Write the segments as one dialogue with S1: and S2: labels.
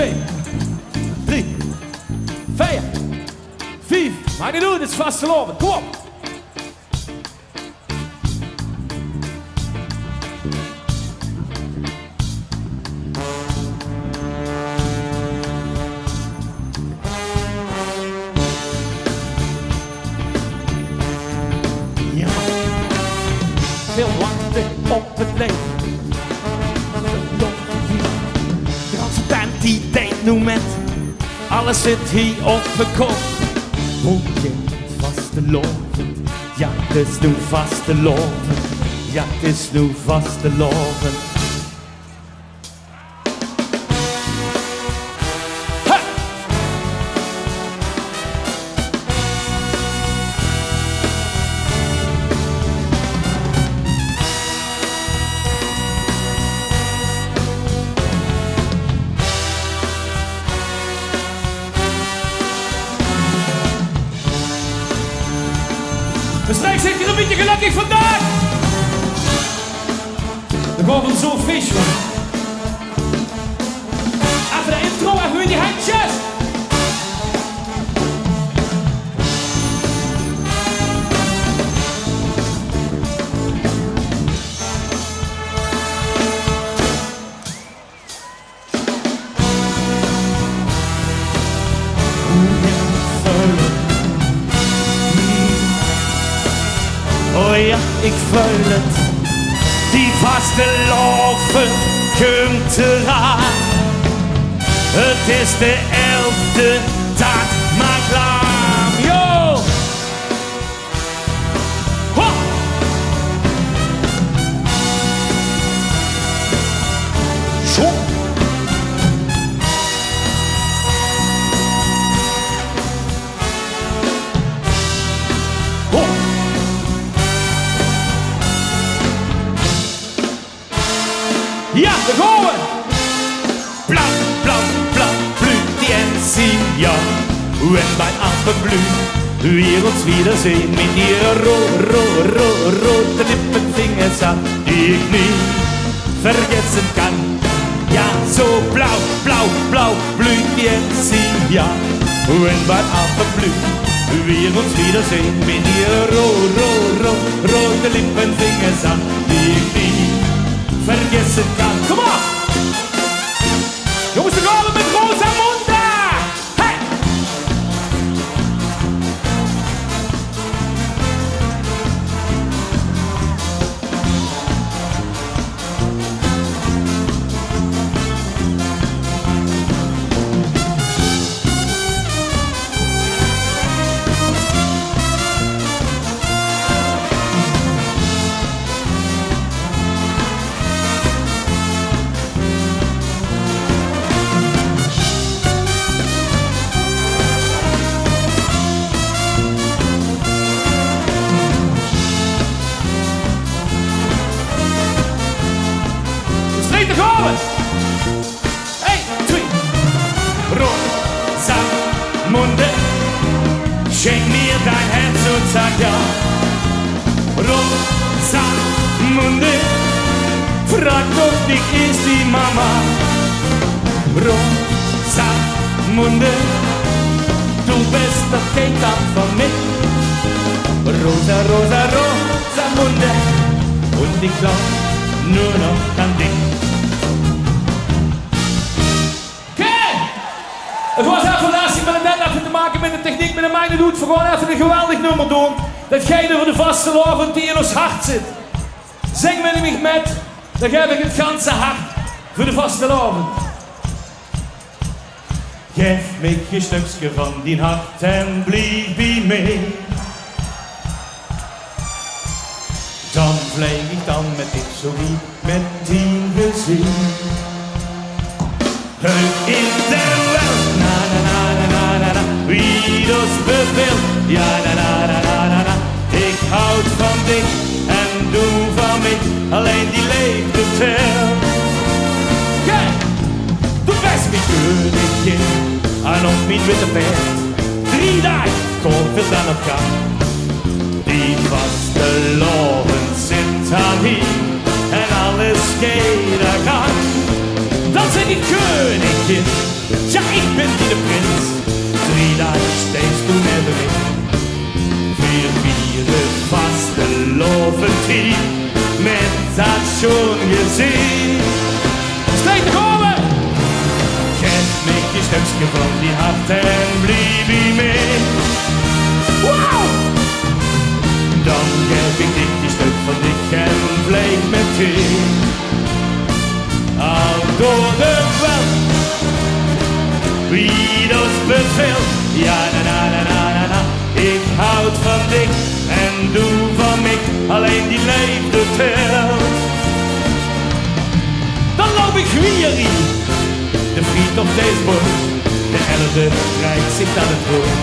S1: 2, 3, 4, 5. Maar niet doen, het is vastelovend. Kom op. Ja. Veel wachten op het leven. De ganse band die denkt nu met alles zit hier op mijn kop. Oh je vastelovend, ja het is nu vastelovend, ja het is nu vastelovend. Dus straks zit je een beetje gelukkig vandaag. Dan gaan we zo'n feestje. Even de intro, even in die handjes. Oh ja, ik voel het, die vastelovend komt eraan. Het is de 11e dag, maar klaar. Yo! Ho! Zo! Ho! Ja, daar gaan we! Blau, blau, blau, blüht die Enzian. Wenn beim Abend blüht, wir uns wiedersehen mit ihren roten Lippenfingern an, die ich nie vergessen kann. Ja, so blau, blau, blau blüht die Enzian. Wenn beim Abend blüht, wir uns wiedersehen mit ihren roten Lippenfingern an, die ich nie vergessen kann. Kom op! Jongens, we gaan met Rosamunde! Hey! Daar gaan we! 1, 2. Rosamunde, schenk mir dein Herz und sag ja. Rosamunde, frag doch dich, ist die Mama. Rosamunde, du bist das Kind von mir. Rosa, Rosa, Rosamunde, und ich glaub nur noch an dich. Het was even lastig met het net even te maken met de techniek, met de mijne doet voor gewoon even een geweldig nummer doen. Datgene voor de vastelovend die in ons hart zit. Zing met me met, dan geef ik het ganse hart voor de vastelovend. Geef mij een stukje van die hart en blijf bij mij. Dan vlieg ik dan met ik zo lief met die gezicht. In de wereld, na na na na na na, wie das beveelt, ja na na na na na na. Ik houd van dich en du van mij, alleen die leefde telt. Kijk, du bist mijn Königin, en op mijn witte Pferd. 3 dagen komt het dan op gang. Die vastelovend zit aan hier, en alles geht er gang. Dan zing ik Königin, die met dat schon gezien. Steek de komen! Geef me een stukje van die hart en blijf bij mij. Wow! Dan geef ik dik die stuk van dik en blijf met je. Al door de welt, wie dat beveelt, ja na na na na na na. Ik houd van dik en doe van mij, alleen die liefde telt. Dan loop ik weer in, de vriend op deze boot, de 11e rijdt zich aan het brood.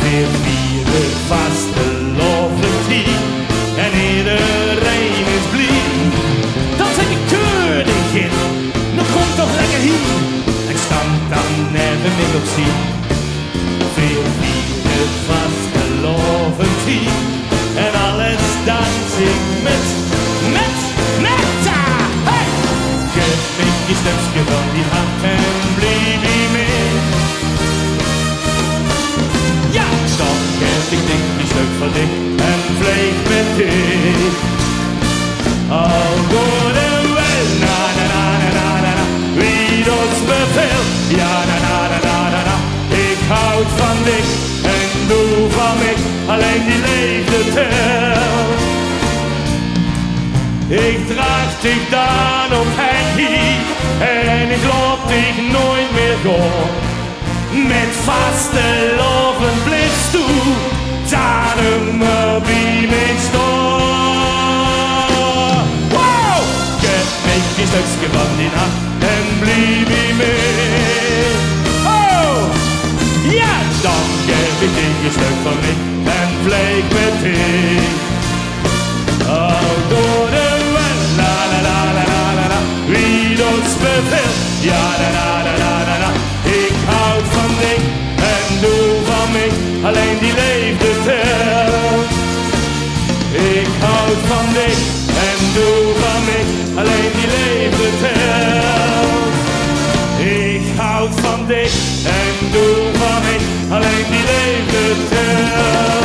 S1: Weer vieren vaste lovertie en iedereen is blij. Dan zeg ik keurig in, nog komt toch lekker hier. Ik stand dan even mee op zee. Weer vieren vaste lovertie en alles dans ik met hey! Geef me een stukje van die hand en blijf bij mij. Ja, dan geef ik dik die stuk van dik en vlieg met dik. Al door de wel, na na na na na na na, wie ons beveelt, ja na na na na na na. Ik houd van dik en doe van mij, alleen die liefde telt. Ik draag dich dan op heen en ik loop dich nooit meer door. Met vaste loven blijfst du, daarom bij mijn stoor. Wow! Geef mij een stukje van die nacht en blijf bij mij. Oh! Ja, dan geef ik dich een stuk van mij en vlieg met dich. Oh, door de wel, la la la la la la la, wie ons beveelt, ja na na na na na na. Ik houd van dik en doe van mij, alleen die liefde telt. Ik houd van dik en doe van mij, alleen die liefde telt. Ik houd van dik en doe van mij, alleen die liefde telt.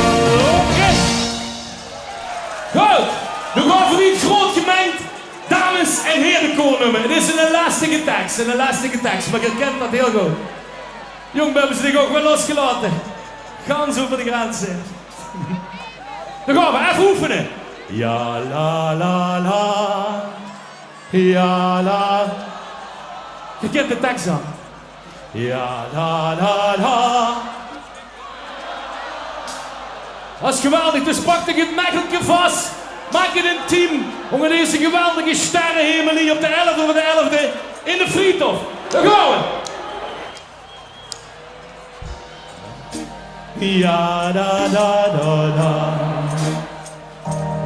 S1: Oké. Goed, we gaan voor iets groot gemeend. Dames en heren koornummer. Het is een elastische tekst, maar je kent dat heel goed. Jong hebben ze zich ook wel losgelaten. Gaan ze over de grenzen. Dan gaan we even oefenen. Ja la la la, ja la. Je kent de tekst al. Ja la la la. Dat is geweldig, dus pak de het makkelijke vast. Maak het intiem. Onder deze geweldige sterrenhemel hier op de 11e van de 11e in de Friedhof. Daar gaan we. Ja da da da da.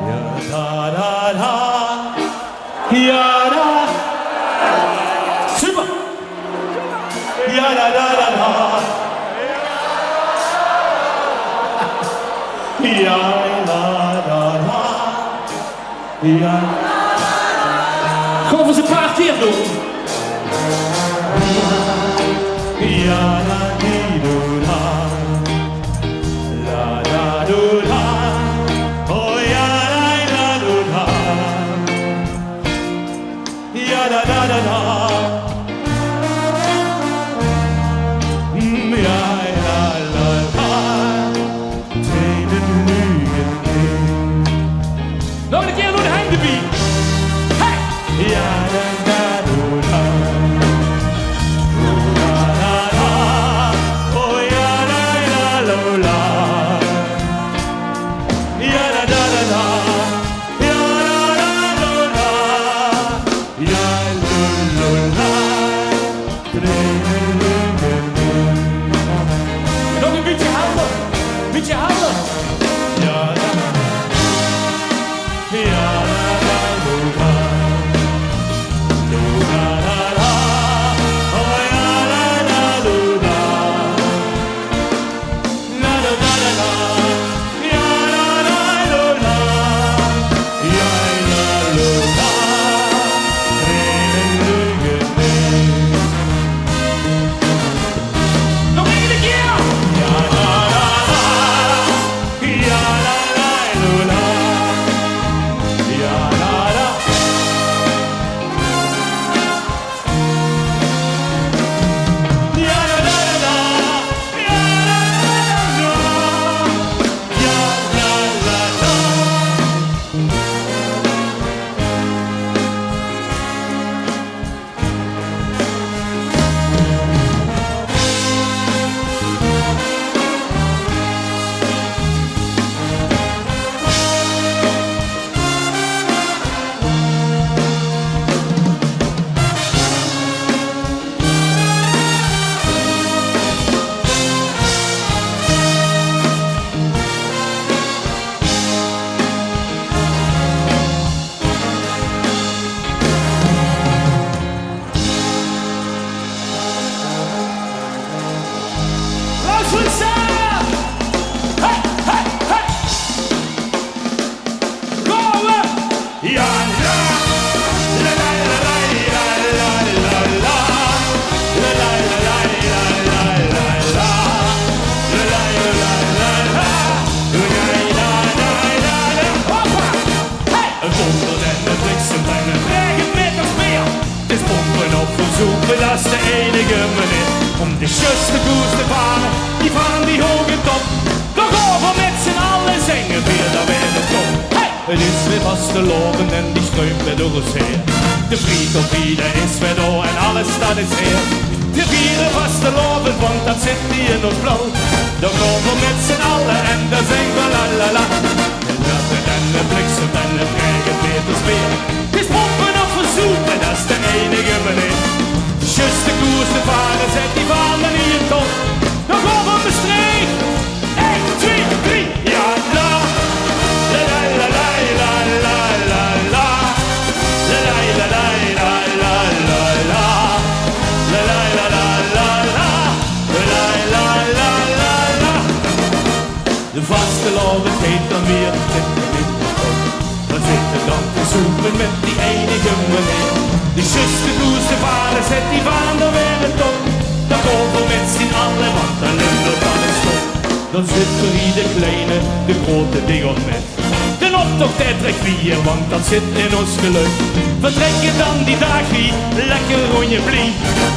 S1: Ja da da da. Ja da. Super. Ja da da da da. Ja da da da. Ja. Gewoon eens een paar keer doen. Ja da di do da. La da do da. Oh ja la do da. Ja da da da da. Ja la la la. Nog een keer door de handen. Hey! Ja, da, da, do, da. Do, da, da, da. Oh, ja, da, da, lo, la. Ja, da, da, da, da. Ja, da, da, lo, la. Ja, lo, lo, la. Nog een beetje handen. Beetje handen. Ja, da. Ja, la, la, lo, la. om de juiste koers te varen, die van die hoge top. Dan gaan we met z'n allen zingen, weer dan weer de top. Hey! Het is weer vast te loven en die streumt weer door ons heen. De friet op ieder is weer door en alles dat is heer. De vieren vast te loven, want dat zit die in ons blauw. Dan gaan we met z'n allen en dan zingen we la la la. En de bliksem en het regen weer te spelen. Het is pompen of verzoeken, dat is de enige manier. Just de koers te varen, zet die vanen in je top. Dan gaan we mijn streek. 1, 2, 3, ja la. La la la la la la la la. La la la la la la la la. La la la la la la. La la la la la. De vaste loven geeft dan weer we zitten dan te zoeken met die enige meneer. De juiste koers te varen, zet die vaan dan weer het op. Dan komen we met z'n allen, want dan lindert alles op. Dan zit er ieder kleine, de grote ding op met. De optocht der trekt vier, want dat zit in ons geluk. We trekken dan die dag hier, lekker rondje vlieg.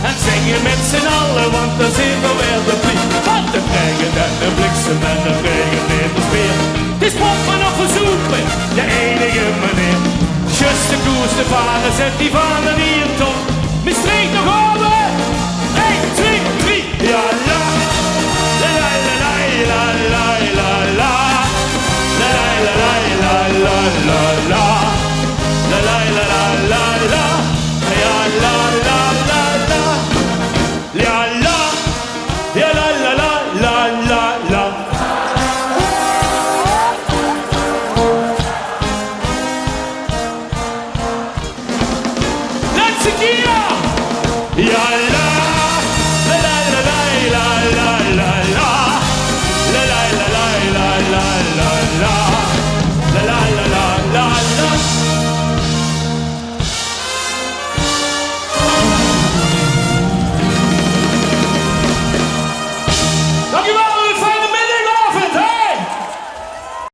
S1: En zingen met z'n allen, want dan zit er weer de vlieg. Want de regen en de bliksem en de regen weer te spelen. Het is pompen of verzoeken, de enige manier. Just de koers te varen, zet die vanen hier top.